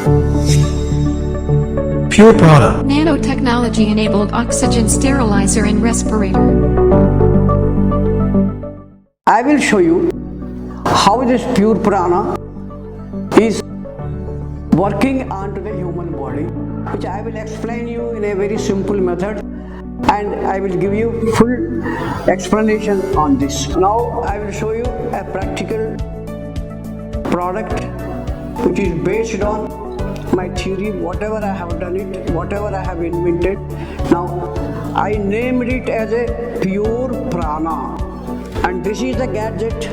Pure Prana. Nanotechnology enabled oxygen sterilizer and respirator. I will show you how this pure prana is working onto the human body, which I will explain you in a very simple method, and I will give you full explanation on this. Now I will show you a practical product which is based on my theory, whatever I have done it, whatever I have invented. Now I named it as a pure prana, and this is the gadget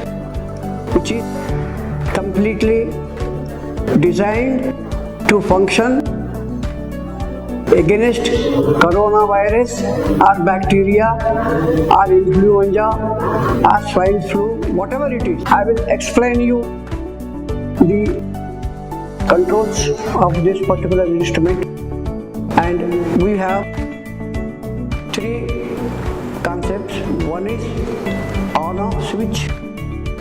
which is completely designed to function against coronavirus or bacteria or influenza or swine flu, whatever it is. I will explain you the controls of this particular instrument, and we have three concepts. One is on-off switch,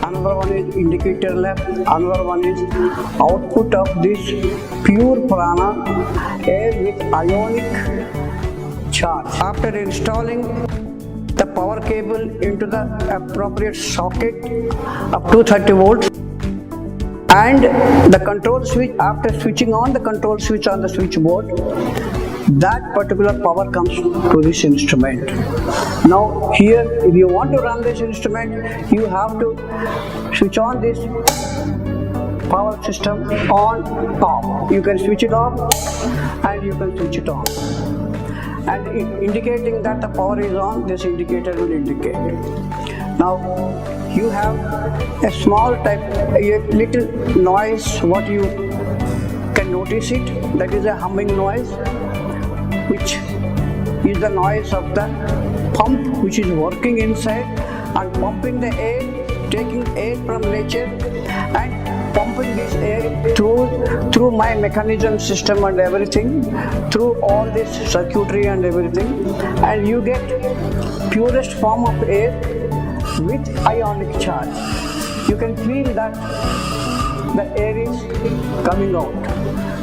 another one is indicator lamp, another one is output of this pure prana air with ionic charge. After installing the power cable into the appropriate socket up to 30 volts, and the control switch, after switching on the control switch on the switchboard, that particular power comes to this instrument. Now here, if you want to run this instrument, you have to switch on this power system on top. You can switch it off and you can switch it on, and indicating that the power is on, this indicator will indicate. Now you have a small type, a little noise, what you can notice it, that is a humming noise, which is the noise of the pump which is working inside and pumping the air, taking air from nature and pumping this air through my mechanism system and everything, through all this circuitry and everything, and you get purest form of air with ionic charge. You can feel that the air is coming out,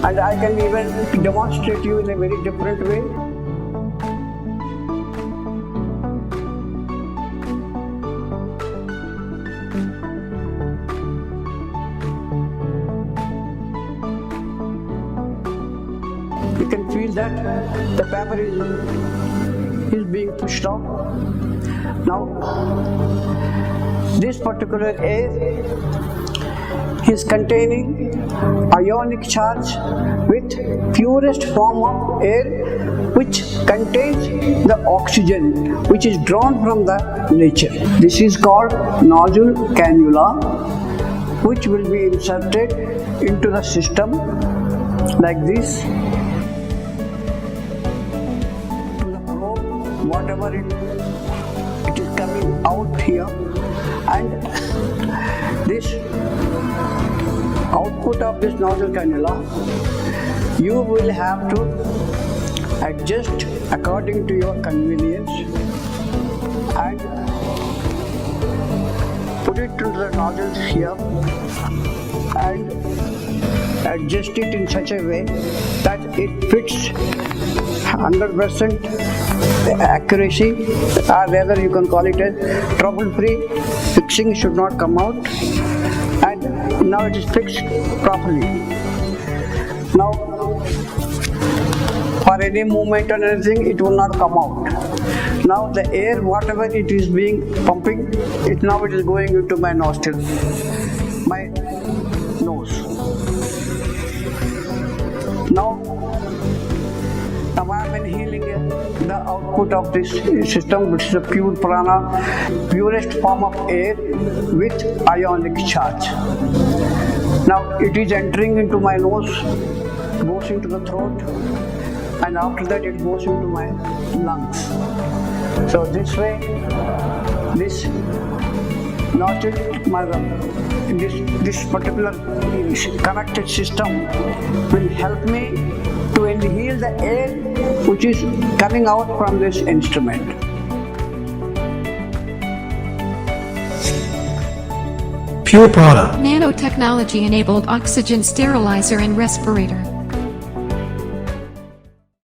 and I can even demonstrate you in a very different way. You can feel that the paper is being pushed off. Now this particular air is containing ionic charge with purest form of air, which contains the oxygen which is drawn from the nature. This is called nozzle cannula, which will be inserted into the system like this to the probe, whatever it is coming out here, and this output of this nozzle cannula you will have to adjust according to your convenience and put it to the nozzles here and adjust it in such a way that it fits 100% accuracy, or rather you can call it as trouble-free. Fixing should not come out, and now it is fixed properly. Now for any movement or anything, it will not come out. Now the air, whatever it is being pumping, it is going into my nostril, my nose. Now I am inhaling the output of this system, which is a pure prana, purest form of air with ionic charge. Now it is entering into my nose, goes into the throat, and after that it goes into my lungs. So this way, this nozzle, this particular connected system will help me to inhale the air which is coming out from this instrument. Pure Prana. Nanotechnology enabled oxygen sterilizer and respirator.